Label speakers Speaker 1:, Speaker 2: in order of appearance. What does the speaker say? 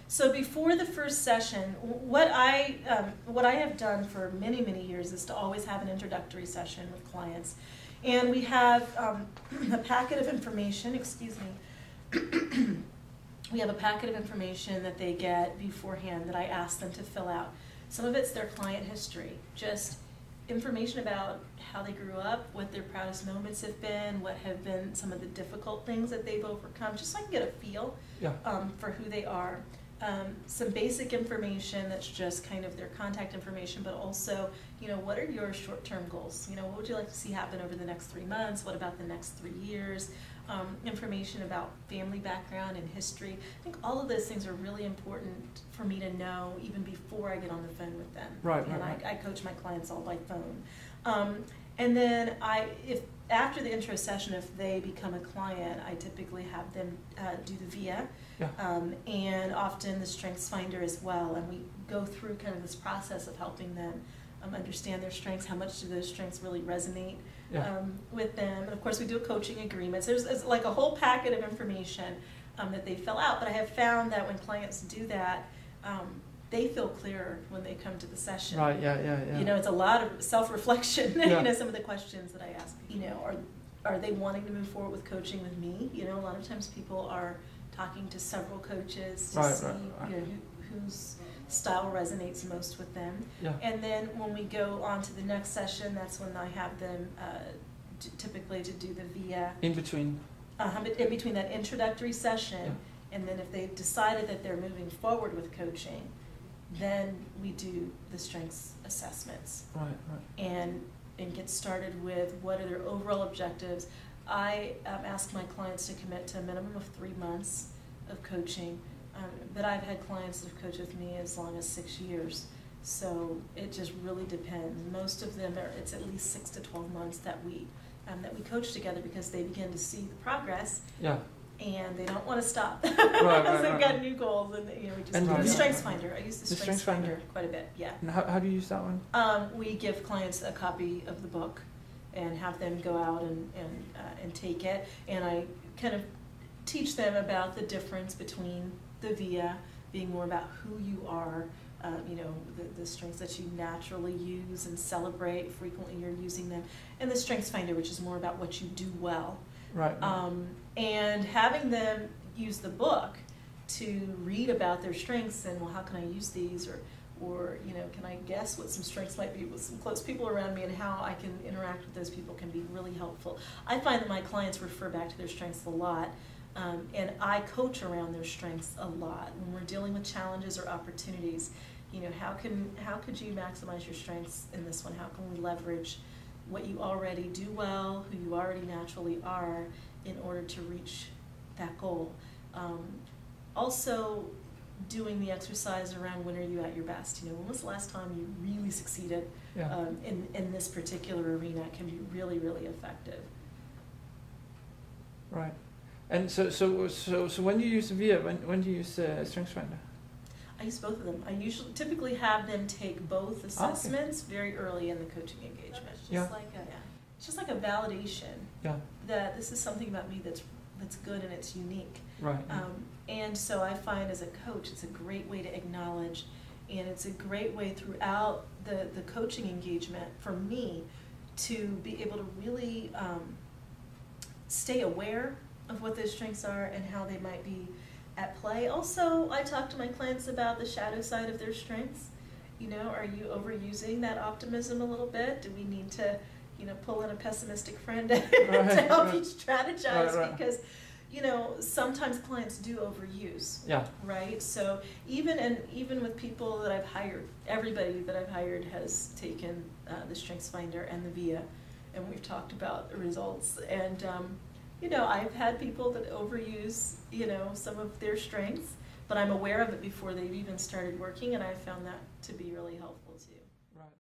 Speaker 1: So before the first session, what I have done for many, many years is to always have an introductory session with clients. And we have a packet of information, excuse me, we have a packet of information that they get beforehand that I ask them to fill out. Some of it's their client history, just information about how they grew up, what their proudest moments have been, what have been some of the difficult things that they've overcome, just so I can get a feel for who they are. Some basic information that's just kind of their contact information, but also, you know, what are your short-term goals? You know, what would you like to see happen over the next 3 months? What about the next 3 years? Information about family background and history. I think all of those things are really important for me to know even before I get on the phone with them.
Speaker 2: Right,
Speaker 1: and
Speaker 2: right.
Speaker 1: I coach my clients all by phone. And then if after the intro session, if they become a client, I typically have them do the VIA, and often the Strengths Finder as well. And we go through kind of this process of helping them understand their strengths, how much do those strengths really resonate with them. And of course we do a coaching agreement. So there's like a whole packet of information that they fill out. But I have found that when clients do that, they feel clearer when they come to the session.
Speaker 2: Right, yeah.
Speaker 1: You know, it's a lot of self-reflection, you know, some of the questions that I ask, you know, are they wanting to move forward with coaching with me? You know, a lot of times people are talking to several coaches to see, you know, whose style resonates most with them. And then when we go on to the next session, that's when I have them typically to do the VIA.
Speaker 2: In between?
Speaker 1: In between that introductory session, and then if they've decided that they're moving forward with coaching, then we do the strengths assessments. And get started with what are their overall objectives. I ask my clients to commit to a minimum of 3 months of coaching, but I've had clients that have coached with me as long as 6 years. So it just really depends. Most of them it's at least 6 to 12 months that we coach together because they begin to see the progress. And they don't want to stop because they've got new goals, and you know, we just the Strengths Finder. I use the Strengths Finder quite a bit.
Speaker 2: And how do you use that one?
Speaker 1: We give clients a copy of the book and have them go out and take it, and I kind of teach them about the difference between the VIA being more about who you are, you know, the strengths that you naturally use and celebrate, frequently you're using them, and the Strengths Finder, which is more about what you do well. And having them use the book to read about their strengths and, well, how can I use these, or you know, can I guess what some strengths might be with some close people around me and how I can interact with those people can be really helpful. I find that my clients refer back to their strengths a lot, and I coach around their strengths a lot. When we're dealing with challenges or opportunities, you know, how could you maximize your strengths in this one? How can we leverage what you already do well, who you already naturally are, in order to reach that goal. Also, doing the exercise around when are you at your best. You know, when was the last time you really succeeded in this particular arena can be really, really effective.
Speaker 2: Right. And so when do you use the VIA? When do you use the Strengths Finder?
Speaker 1: I use both of them. I typically have them take both assessments very early in the coaching engagement. It's just like a validation that this is something about me that's good and it's unique. And so I find as a coach, it's a great way to acknowledge, and it's a great way throughout the coaching engagement for me to be able to really stay aware of what those strengths are and how they might be at play. Also, I talk to my clients about the shadow side of their strengths. You know, are you overusing that optimism a little bit? Do we need to, you know, pull in a pessimistic friend to help you strategize? Because, you know, sometimes clients do overuse. Right? So even with people that I've hired, everybody that I've hired has taken the Strengths Finder and the VIA, and we've talked about the results. And you know, I've had people that overuse, you know, some of their strengths, but I'm aware of it before they've even started working, and I've found that to be really helpful too.